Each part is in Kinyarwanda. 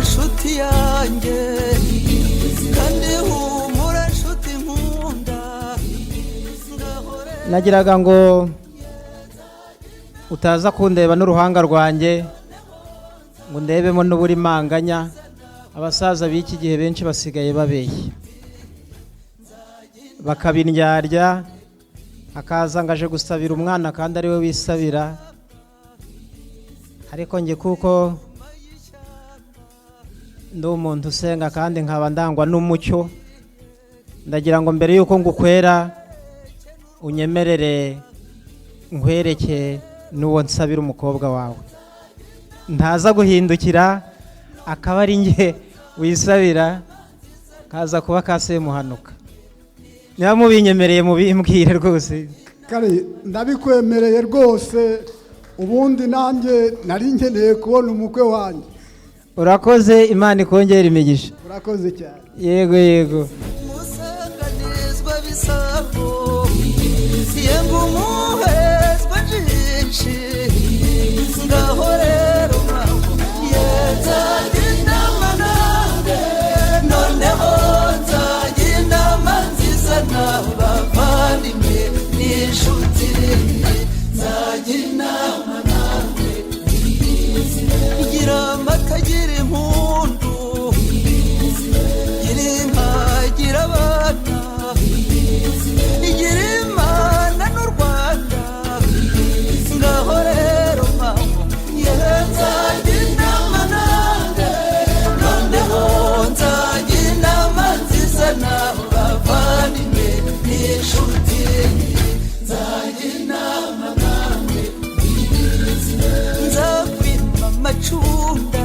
nshuti yanjye kandi humura nshuti nkunda. Nagiraga ngo utaza kundeba n'uruhanga rwanjye ngo ndebemo n'uburi manganya. Abasaza b'iki gihe benshi basigaye babeye bakabindyarya, akaza ngaje gusabira umwana kandi ari we wisabira. Ariko nge kuko ndi umuntu usenga kandi nkaba ndangwa n'umucyo, ndagira ngo mbere yuko ngukwera unyemerere nkwereke n'uwo nsabira umukobwa wawe, ntaza guhindukira akaba ari nge wisabira kaza kuba kase muhanuka. Niba mubinyemereye mubimbwire rwose. Kare ndabikwemereye rwose, ubundi nanjye nari nkeneye kubona umukwe wanjye. Urakoze, Imana ikongera imigisha. Urakoze cyane. Yego yego. Musanganizwa bisabo yego muhezwa jinshi ngaho rero mwaho yezagenda manande noneho nzagenda manziza n'abavandimwe n'inshuti nzagenda manande igira amata gira impundu gira inka gira abana igira imana n'u Rwanda ngaho rero mama nzagenda manande noneho nzagenda manziza n'abavandimwe n'inshuti nzagenda manande nzakwima amacunda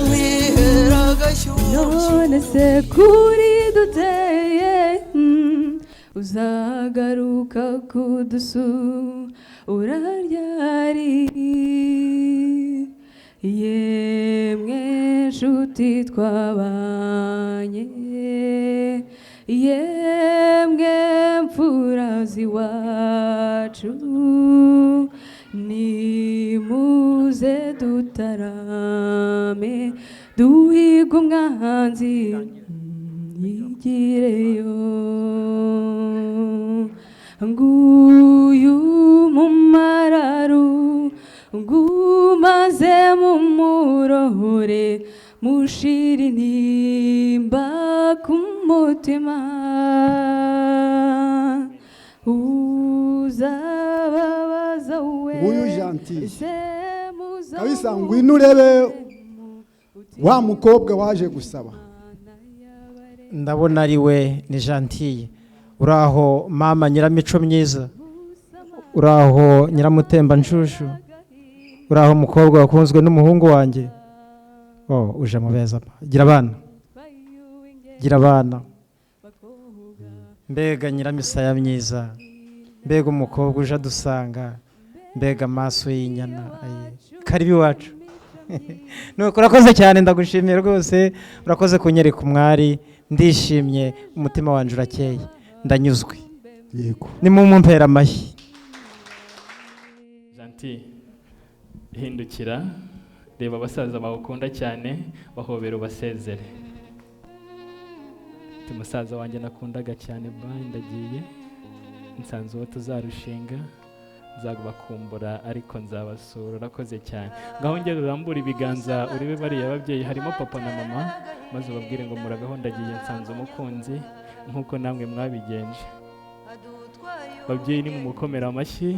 mwihera agashyushyu. None se kuri duteye uzagaruka kudusura ryari? Yemwe nshuti twabanye, yemwe mfura z'iwacu, nimuze dutarame duhiga umwanzi yigireyo. Nguyu mumararu ngumaze mumurohore mushira intimba ku mutima. Uzababaza we Nguyu Gentille kabisa, ngwino urebe wa mukobwa waje gusaba. Ndabona ari we ni Gentille. Uraho mama nyiramico myiza, uraho nyiramutemba nshushu, uraho mukobwa wakunzwe n'umuhungu wanjye. Uje mubeza, gira abana, gira abana. Mbega nyiramisaya myiza, mbega umukobwa uje adusanga, mbega amaso y'inyana. Karibu iwacu. Nuko urakoze cyane, ndagushimiye rwose, urakoze kunyereka umwari. Ndishimye, umutima wanje urakeye, ndanyuzwe. Yego, nimumumpera amashyi. Gentille, hindukira reba abasaza bawukunda cyane, bahobera ubasezere. Musaza wanjye nakundaga cyane, bye ndagiye, nsanze uwo tuzarushinga, nzagubakumbura ariko nzabasura. Urakoze cyane. Ngaho ngera urambura ibiganza urebe bariya ababyeyi, harimo papa na mama, maze ubabwire ngo murabeho, ndagiye nsanze umukunzi nk'uko namwe mwabigenje. Babyeyi nimumukomera amashyi.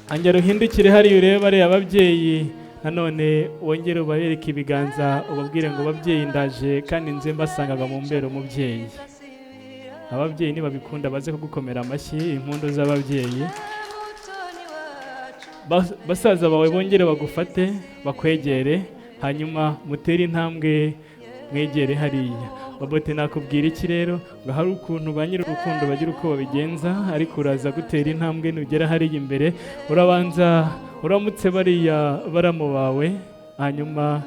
Angera uhindukire hariya urebe bariya ababyeyi, nanone wongere ubabereke ibiganza ubabwire ngo babyeyi ndaje kandi nze mbasangaga mu mbero umubyeyi. Ababyeyi nibabikunda baze kugukomera amashyi, impundu z'ababyeyi. Basaza bawe bongere bagufate bakwegere, hanyuma mutere intambwe mwegere hariya. Babote nakubwira iki rero, ngo hari ukuntu ba nyir'urukundo bagira uko babigenza, ariko uraza gutera intambwe nugera hariya imbere, urabanza uramutse bariya baramu bawe, hanyuma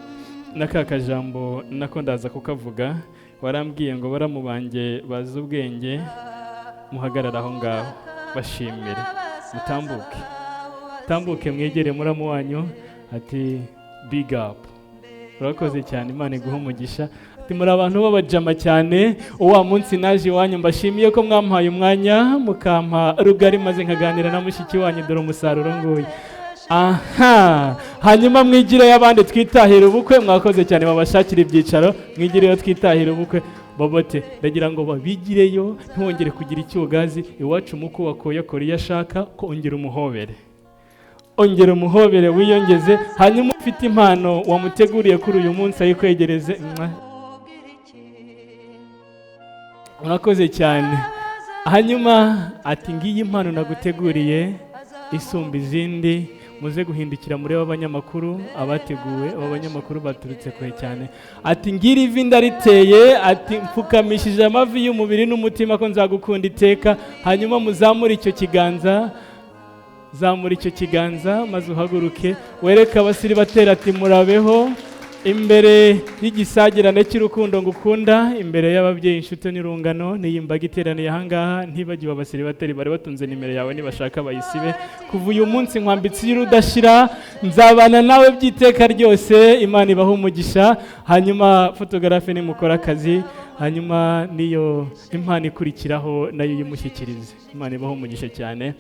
n'aka kajambo nako ndaza kukavuga. Warambwiye ngo baramu banjye bazi ubwenge, muhagarara aho ngaho bashimire, mutambuke tambuke mwegere muramu wanyu, ati big up. urakoze cyane Imana iguha umugisha ati muri abantu b'abajama cyane uwa munsi naje iwanyu mbashimiye ko mwampaye umwanya mukampa rugari maze nkaganira na mushiki wanyu dore umusaruro nguyu aha hanyuma mwigire abandi twitahira ubukwe mwakoze cyane babashakira ibyicaro mwigireyo twitahira ubukwe Babote ndagira ngo babigireyo ntwongere kugira icyugazi iwacu muko wakoye iyo ashaka ko ongera umuhobere wiyongeze hanyuma ufite impano wamuteguriye kuri uyu munsi ayikwegereze murakoze cyane hanyuma ati ngiyi impano naguteguriye isumba izindi muze guhindukira muri abanyamakuru abateguwe abanyamakuru baturutse kure cyane ati ngiri ivi ndariteye ati mfukamishije amavi y'umubiri n'umutima ko nzagukunda iteka hanyuma muzamure icyo kiganza maze uhaguruke wereka abasiri batera ati murabeho imbere y'igisagirane cy'urukundo ngukunda imbere y'ababyeyi inshuti n'irungano n'iyimbaga iteraniye ahangaha ntibagiwe abasiri bateri bari batunze nimero yawe nibashaka bayisibe kuva uyu munsi nkwambitse y'urudashira nzabana nawe by'iteka ryose Imana ibaha umugisha hanyuma fotografe nimukora akazi hanyuma niyo impano ikurikiraho nayo yimushyikirize Imana ibaha umugisha cyane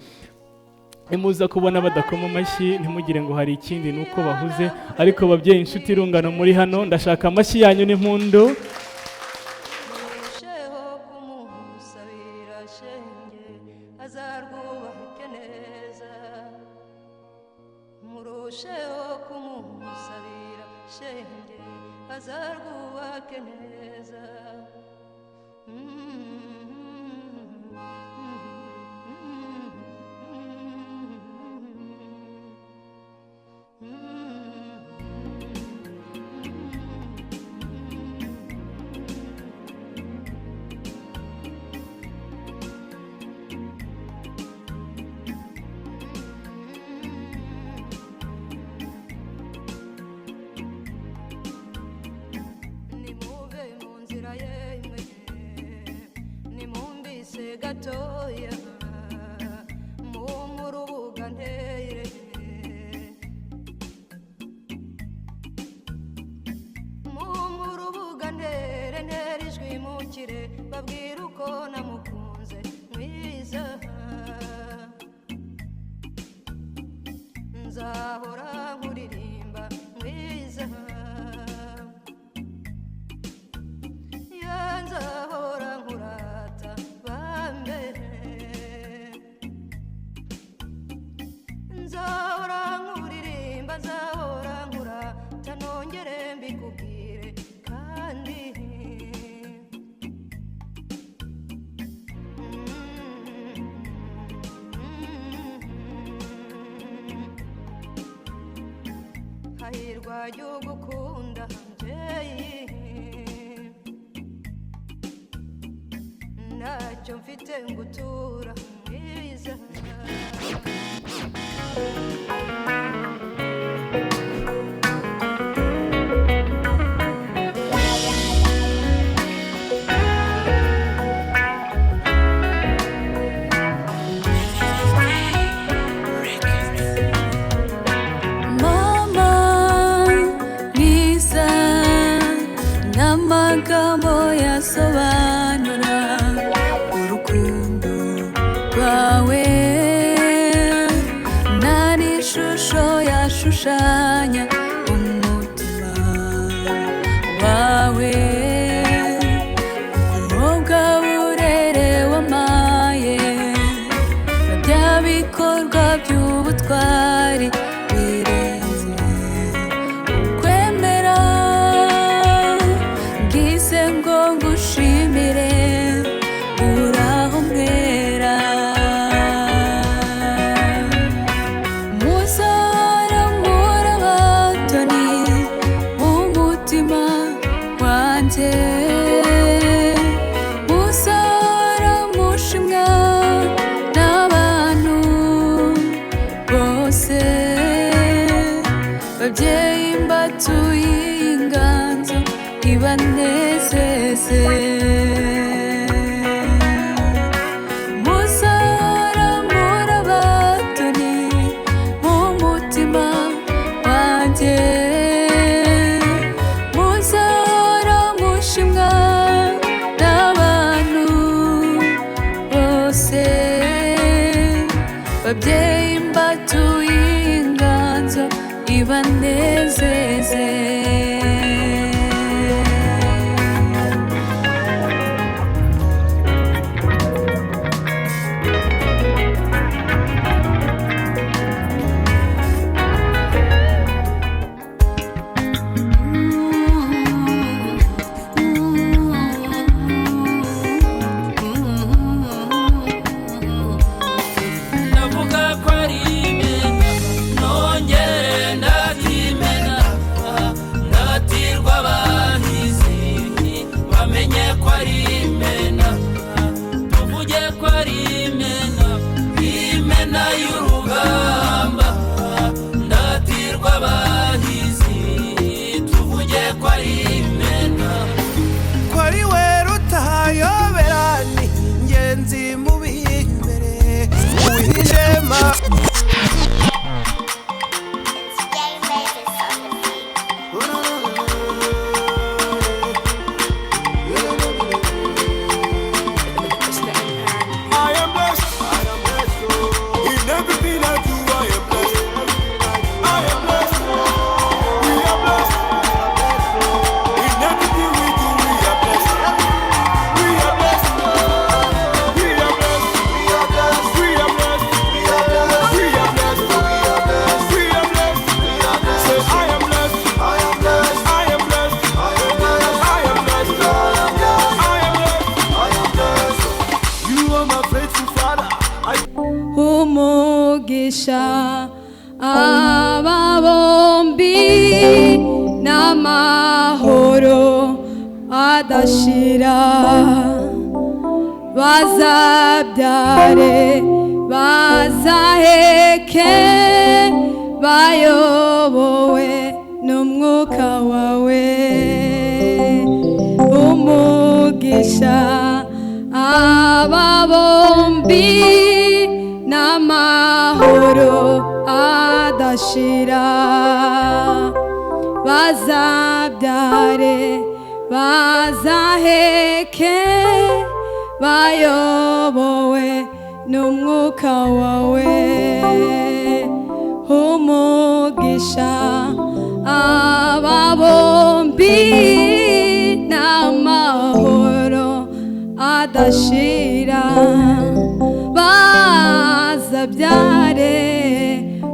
Imuza kubona badakoma amashyi ntimugire ngo hari ikindi nuko bahuze ariko babyeyi inshuti irungano muri hano ndashaka amashyi yanyu n'impundu gatoya mu rubuga nteye mu rubuga ntere ijwi mukire babwira uko namukunze mwiza nzahora nkuririmba mwiza nzahora nkurata bambe nzahora nkuririmba nzahora nkurata nongere mbikubwire kandi hahirwa y'ugukunda mbyeyi ntacyo mfite ngutura mwiza Mama mwiza n'amagambo yasobanura urukundo rwawe nta n'ishusho yashushanya umutima wawe umukobwa burere wamaye na bya bikorwa by'ubutwari birenze ukwemera ngize ngo ngushimire uraho mwera muzara murabatoni umutima wanjye muzara mushimwa n'abantu bose babyeyi mbatuye inganzo ibanezeze muzara murabatoni umutima wanjye babyeyi mbatuye inganzo ibanezeze. Umugisha aba bombi n'amahoro adashira, bazabyare bazaheke bayobowe n'umwuka wawe. Umugisha aba bombi n'amahoro adashira, bazabyare bazaheke bayobowe n'umwuka wawe. Umugisha aba bombi n'amahoro adashira, bazabyare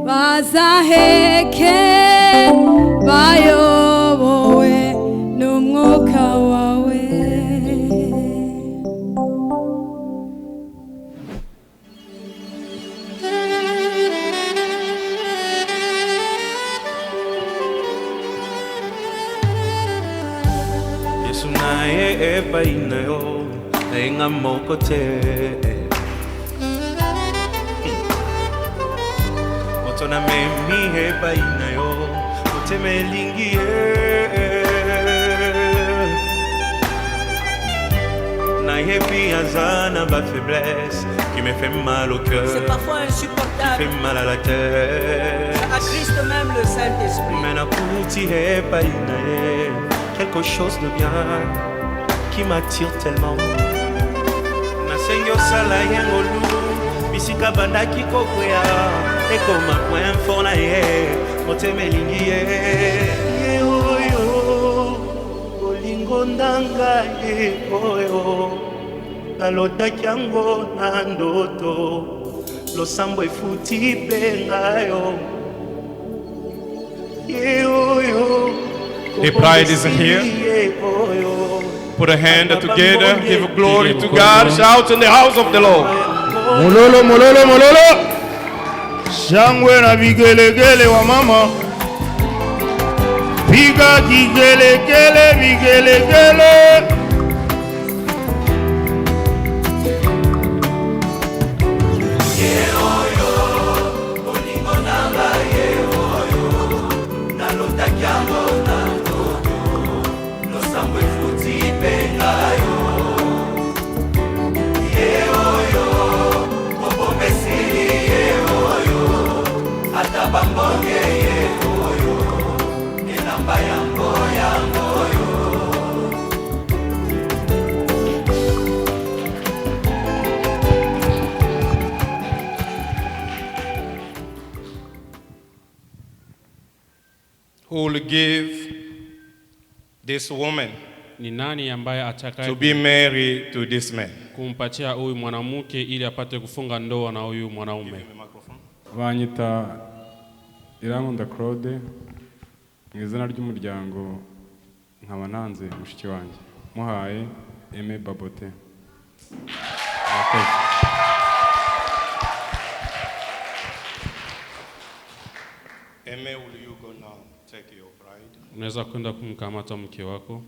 bazaheke bayobowe n'umwuka wawe. Yesu naye ebainayo engamokote otona memi ebainayo otemelingie naye piazana ba faiblesse qui me fait mal au cœur. C'est parfois insupportable. Qui fait mal à la tête. Ça attriste même le Saint-Esprit. Mais nakuti ebainaye quelque chose de bien qui m'attire tellement. Nasenyo sala yengolu bisika banda kikokwea ekoma point fort na ye motemelingi ye oyo olingo ndanga ye oyo nalotaki yango na ndoto losambo efuti mpe ngayo ye oyo. The bride is here. Put a hand together. Give glory to God. Shout in the house of the Lord. Mololo, mololo, mololo. Shangwe na vigelegele wa mama. Piga kigelegele, vigelegele. who will give this woman ni nani ambaye atakaye to be married to this man? kumpatia huyu mwanamke ili apate kufunga ndoa na huyu mwanaume? Banyita Irankunda Claude mu izina ry'umuryango nkaba nanze mushiki wanjye muhaye Babote. Will you go now? Take your bride. Unaweza kwenda kumkamata mke wako.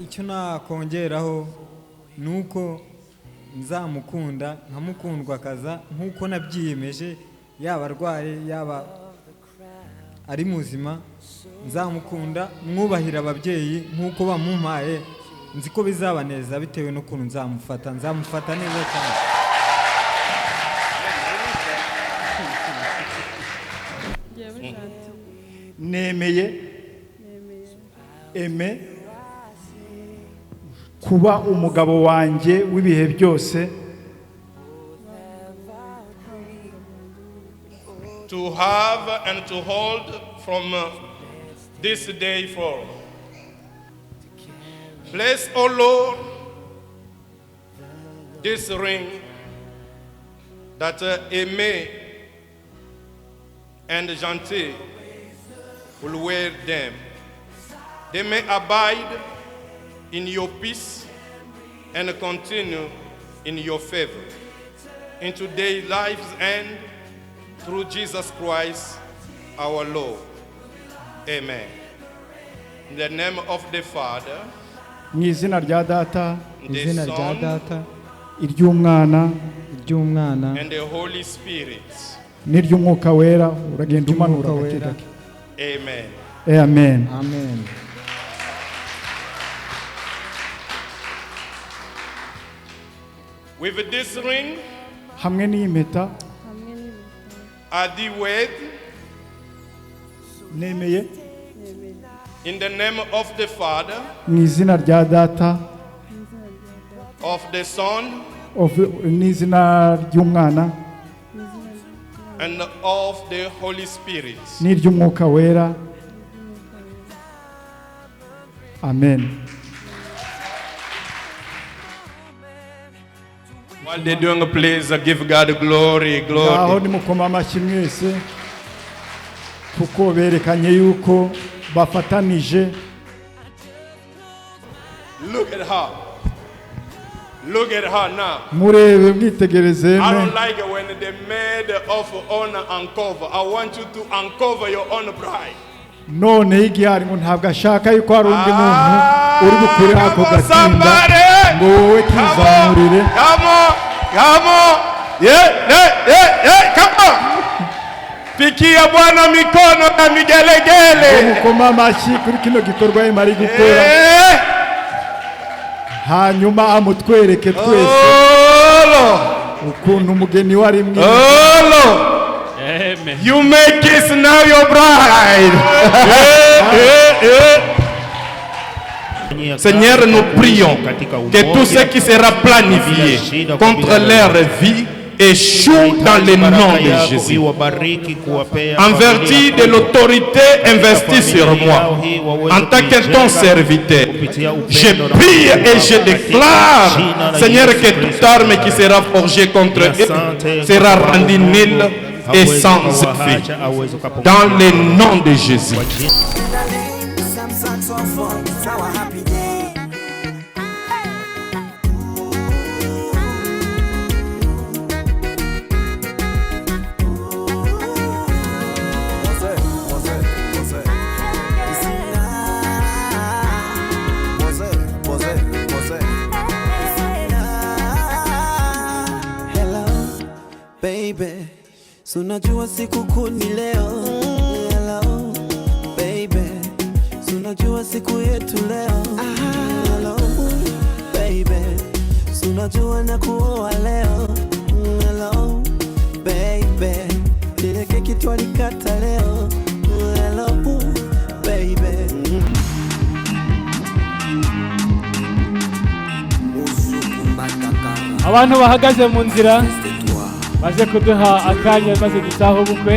Icyo nakongeraho nuko nzamukunda nkamukundwa kaza nkuko nabyiyemeje yaba arwaye yaba ari muzima nzamukunda mwubahira ababyeyi nkuko bamumpaye nzi ko bizabaneza bitewe n'ukuntu nzamufata neza cyane. Nemeye kuba umugabo wanjye w'ibihe byose, to have and to hold from this day forward. Bless, O Lord, this ring that Aimé and Gentille will wear them. They may abide in your peace and continue in your favor into their lives and through Jesus Christ our Lord. Amen. In the name of the Father, mu izina rya Data, the Son, iry'Umwana, and the Holy Spirit. n'iry'Umwuka Wera uragenda umanura gake gake. Amen. Amen. Amen. With this ring, hamwe n'impeta, I do wed nemeye in the name of the Father, mu izina rya Data, of the Son, n'izina ry'Umwana, and of the Holy Spirit. n'iry'Umwuka Wera. Amen. While they're doing, please give God glory, Aho glory. nimukoma amashyi mwese kuko berekanye yuko bafatanije. Look at her. Look at her now. Murebe mwitegereze. I don't like it when they made of honor uncover. I want you to uncover your own bride. None igihari ngo ntabwo ashaka yuko hari undi muntu uri bukure ako gatinda ngo wowe kizamurire. Come on, come on. Yeah, come on. Pikia Bwana mikono na migelegele. Mukoma amashyi kuri kino gikorwa imari gukora. Hanyuma amutwereke twese ukuntu umugeni wari mwiza. Amen. You make this now your bride. Seigneur, nous prions que tout ce qui sera planifié contre leur vie échoue dans le nom de Jésus. En vertu de l'autorité investie sur moi, en tant que ton serviteur, je prie et je déclare, Seigneur, que toute arme qui sera forgée contre eux sera rendue nulle et sans effet. Dans le nom de Jésus. Baby, so unajua siku kuu ni leo. Hello siku yetu leo. Hello baby, unajua na kuoa leo. Hello baby, ile keki twalikata leo. Hello baby. Abantu bahagaze mu nzira baze kuduha akanya maze dutaha ubukwe.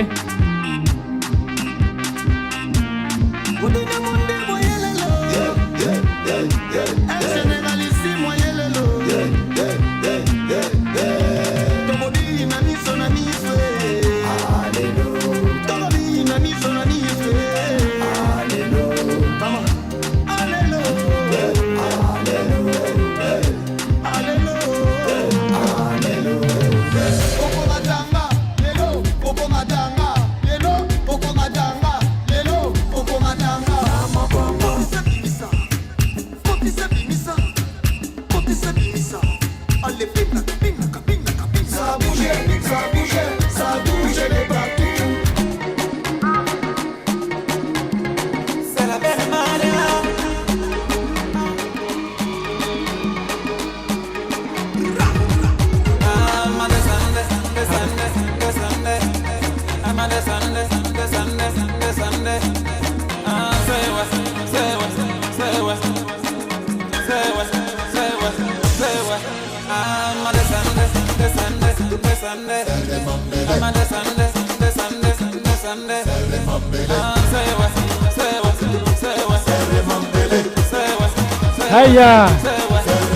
Haya,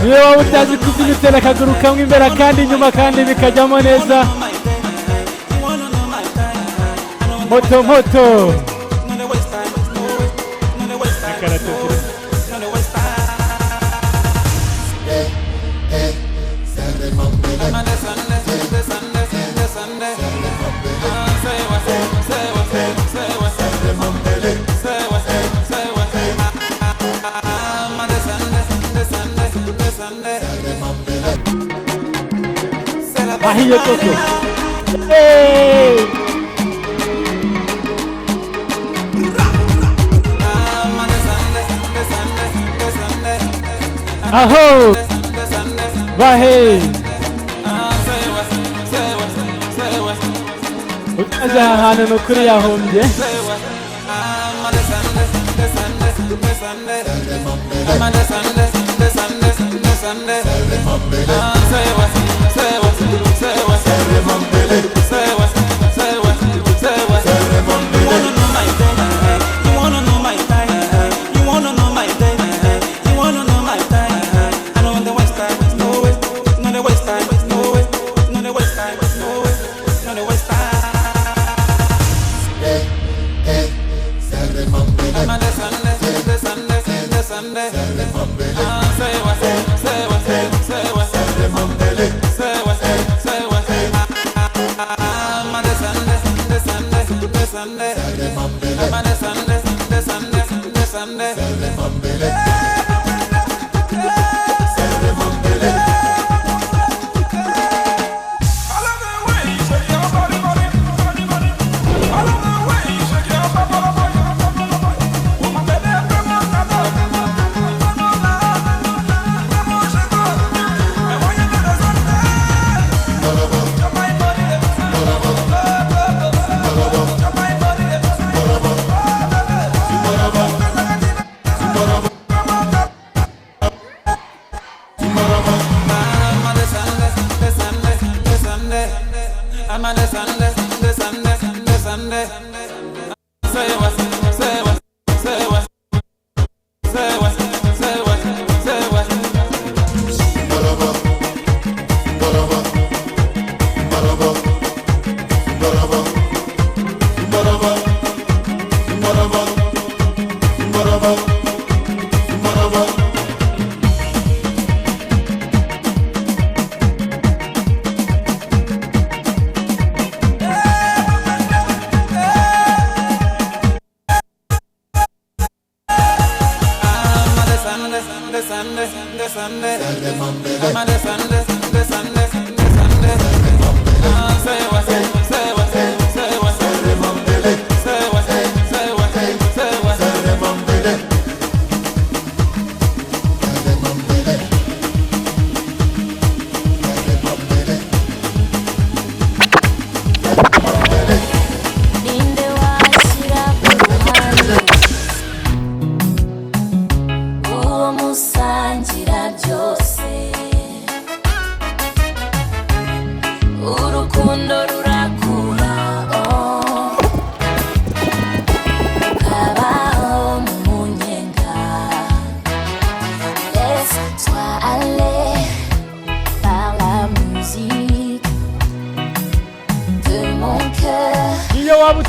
niyo waba utazi kubyinitera akaguru kamwe imbere kandi inyuma kandi bikajyamo neza. Moto moto. Ahiye koko. Hey! Aho! Bahe! Utaje ahantu nukuri yahombye.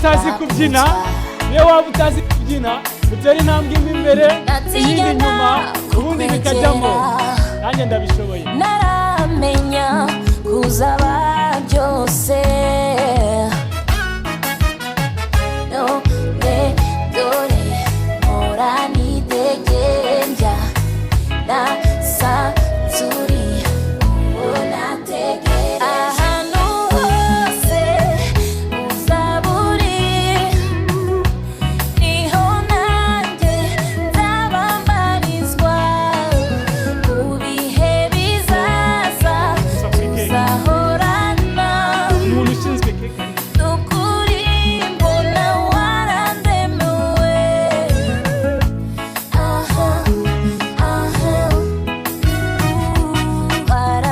utazi kubyina niyo waba utazi kubyina utera intambwe imwe imbere iyindi inyuma ubundi bikajyamo nanjye ndabishoboye naramenya kuzaba byose none dore mpora nidegembya nasanzuri unategere ahantu hose uzaba uri niho nanjye nzabambarizwa mu bihe bizaza tuzahorana n'ukuri mbona warandemewe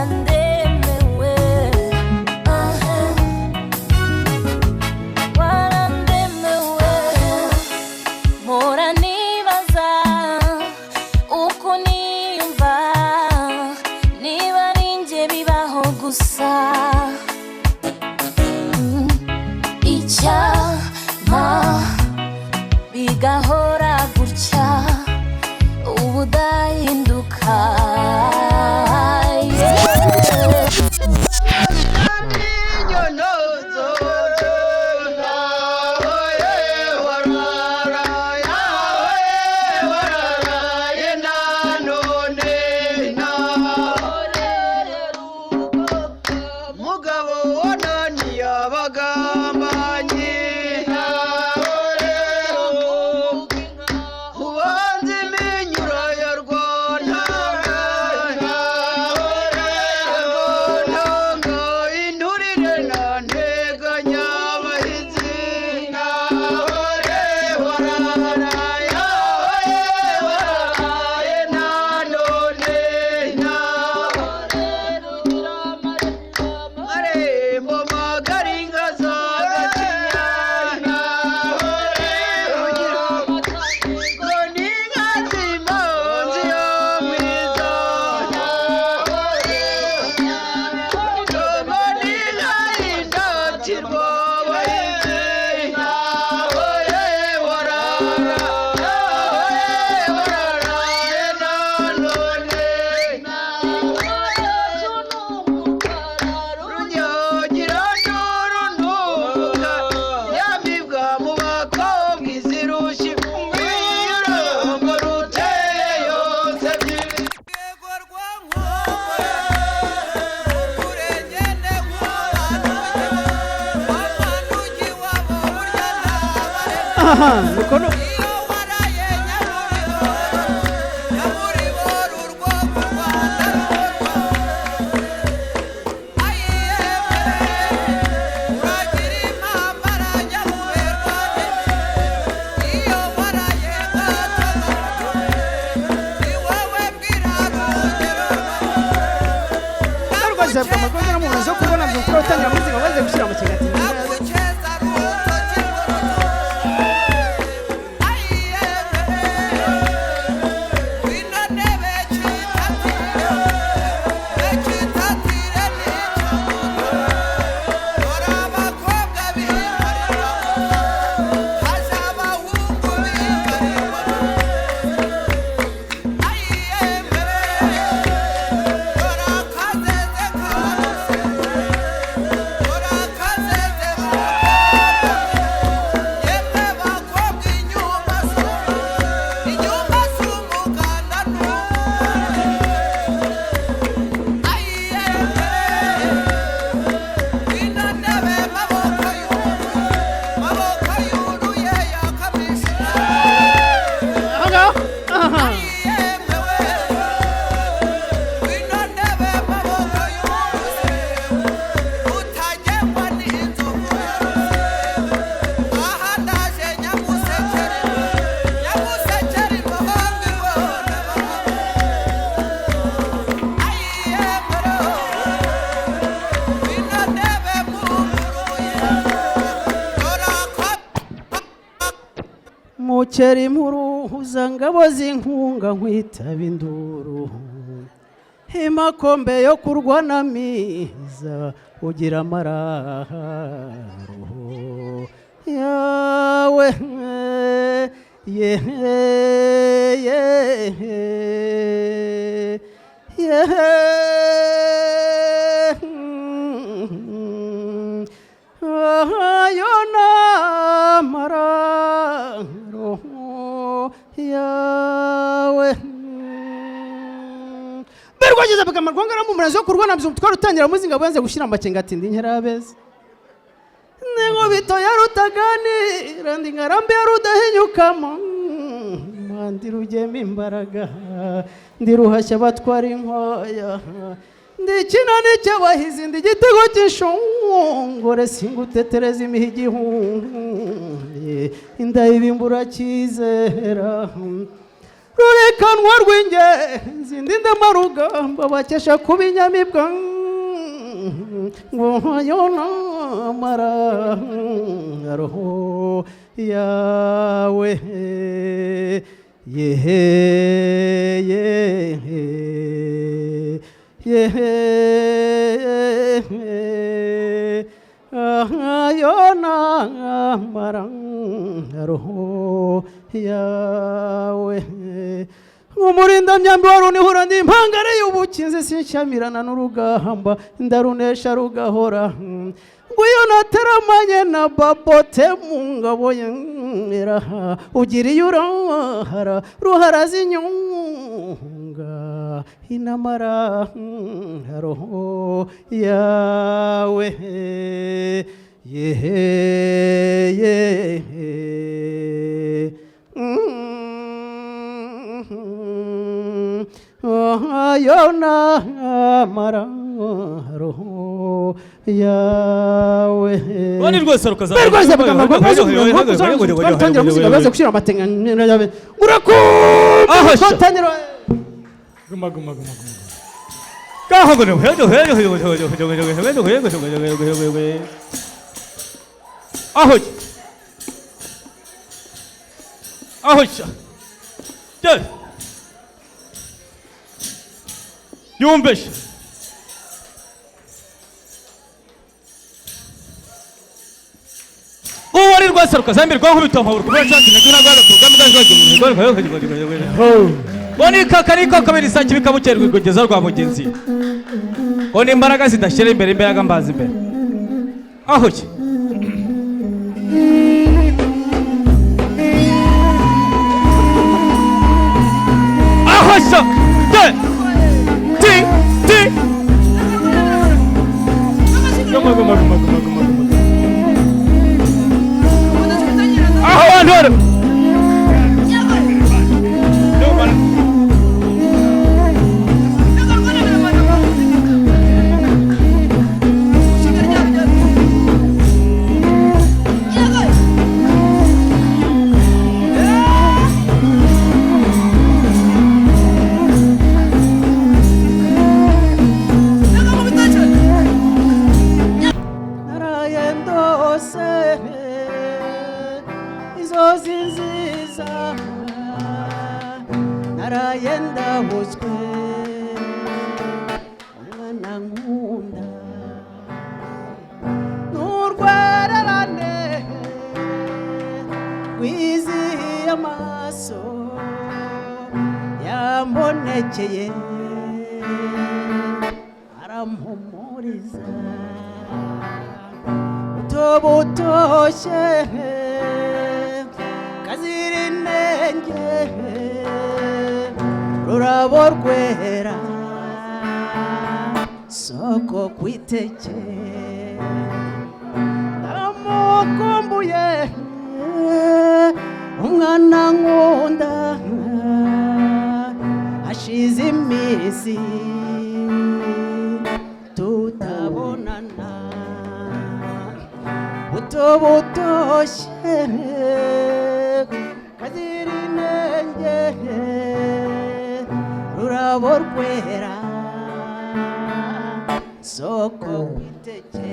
warandemewe warandemewe mpora nibaza uko niyumva niba ari njye bibaho gusa icyampa bigahora gutya ubudahinduka mugabo wonaniye abagambanyi ubanza iminyura ya rwantanga inturire na nteganya abahizi wararaye nanone marembo magari inka za gacinya ngo ni inka z'imanzi yo mwiza ngo ni inka y'indatirwa abahizi wararaye nanone runyogira n'uruntuka yamibwa mu bakobwa izirusha imirongo ruteye yose rwose bw'amagogo n'umuntu zo kubona ngo ukora utangira muzika maze gushyira mu kigati mukeri muruhuza ngabo z'inkunga nkwitaba induru imakombe yo kurwana miza ugira amararo yawe ye ayona mararo yawe berwageze bakamarwa ngaramu murazo kurwana byo twarutangira muzinga banze gushira amakenga ati ndi nkerabeza Nengo bito yarutaganira ndi ngarambe yarudahinyukamo mandi rugema imbaraga ndi ruhashya batwara inkoya ndi kinani cy'abahizi ndi gitego cy'ishongore singutetereza imihigihunye indayibimbura cyizera rurekanwa rw'ingenzi ndi ndamarugamba bakesha kuba inyamibwa ngo yona mararo yawe ye yona mararo yawe umurinda myambi warunihura ndi impangare y'ubukinzi sinshamirana n'urugamba ndarunesha rugahora nguyo nateramanye na babote mu ngabo yera ugiriye urahara ruharaza inyunga inamara roho yawe ayona mararo yawe wani rwose rukaza rwose bakamarwa batangira musiga baze gushira amatenga yawe urakumva kotaniro guma kaho ngo hejo aho yumbesh wari rwose rukazambira kwa nkubito mpabura kubera cyane nagina gwaga kugamba boni kakari kakabiri saki bikabukerwa igogeza rwa mugenzi boni imbaraga zidashira imbere mbazi imbere aho ki aho sha Guma. Aho andor. narayenda buzwe umwana nkunda n'urwererane rwizihiye amaso yambonekeye arampumuriza utobutoshye kazira inenge rurabo rwera soko kwiteke ndamukumbuye umwana nkunda hashize iminsi tutabonana butoshye kazira inenge rurabo rwera soko kwiteke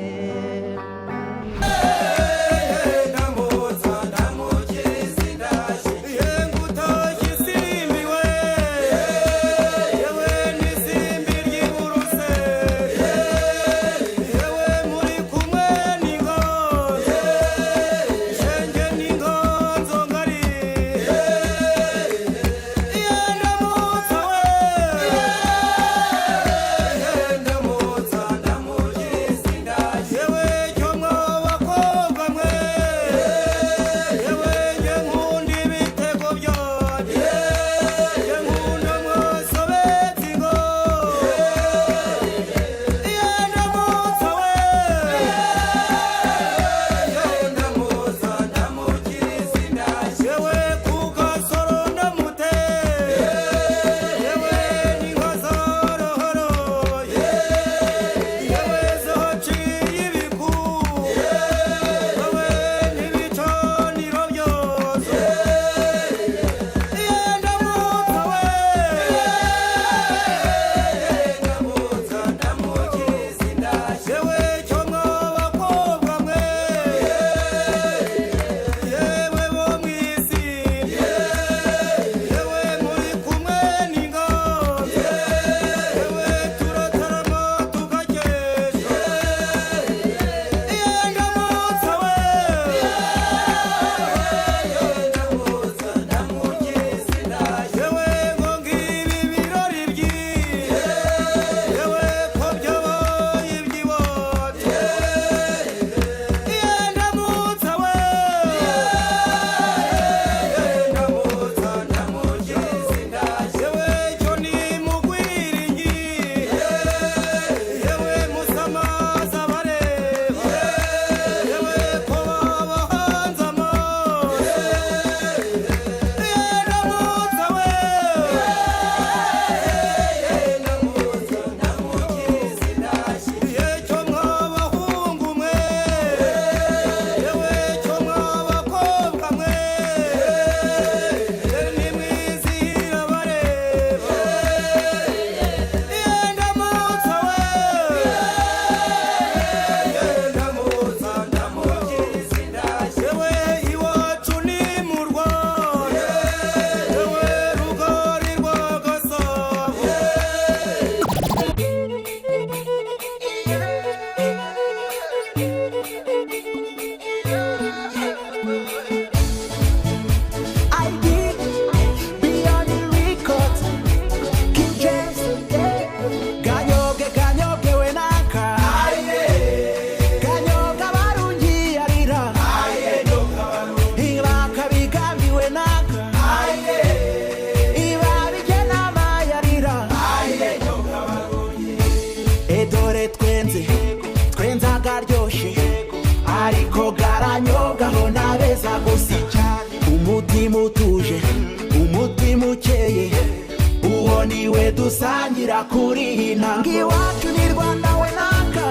dusangira kuri iyi ntambwe iwacu ni Rwanda we naka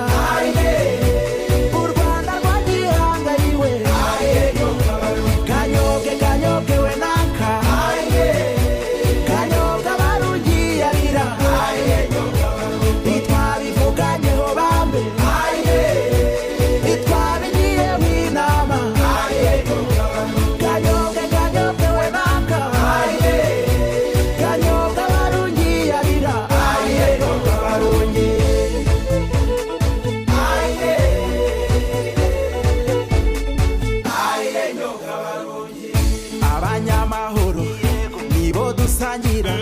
u Rwanda rwa gihanga iwe Kanyoge kanyoge we naka Kanyoga barugiye arira itwabivuganyeho bambe itwabigiyeho inama Kanyoge kanyoge we naka Kanyoga barugiye arira abanyamahoro nibo dusangira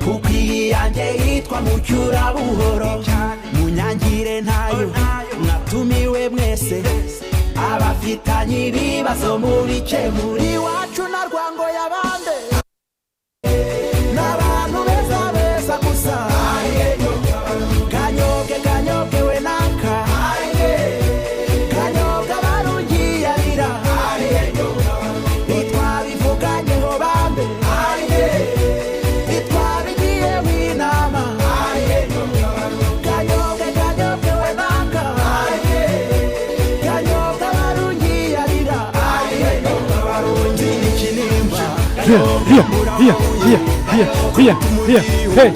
kuko iyi yanjye yitwa mucyura buhoro munyangire ntayo mwatumiwe mwese abafitanye ibibazo mu bice muri wacu na Rwango yabande n'abantu beza beza gusa Kanyoge kanyoge we naka Kanyoga barugiye arira itwabivuganyeho bambe itwabigiyeho inama Kanyoge kanyoge we naka Kanyoga barugiye arira barungi ikinimba Hey.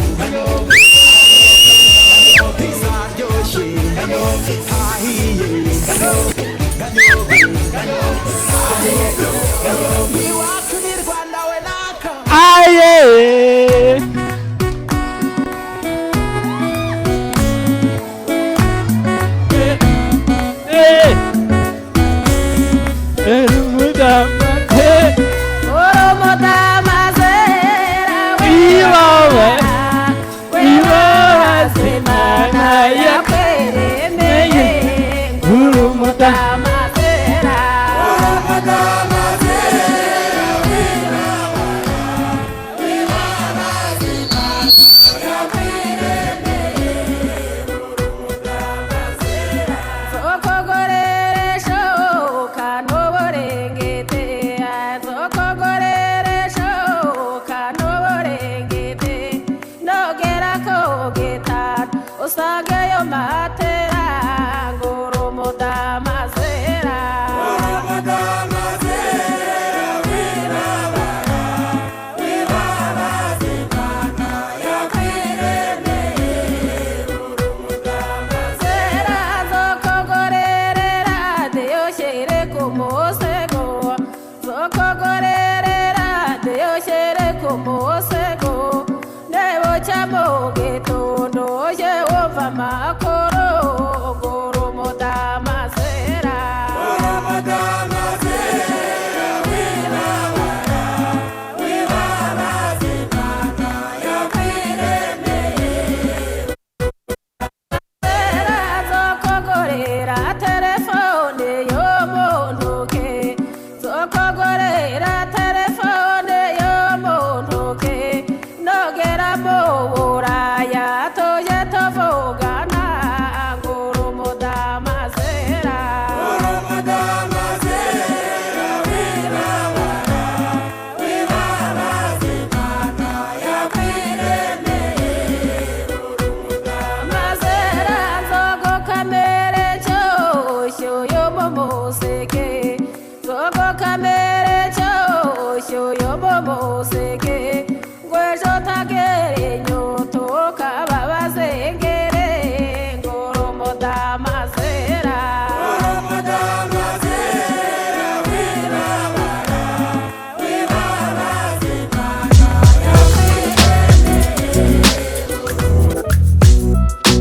Kamere cho yo bobo seke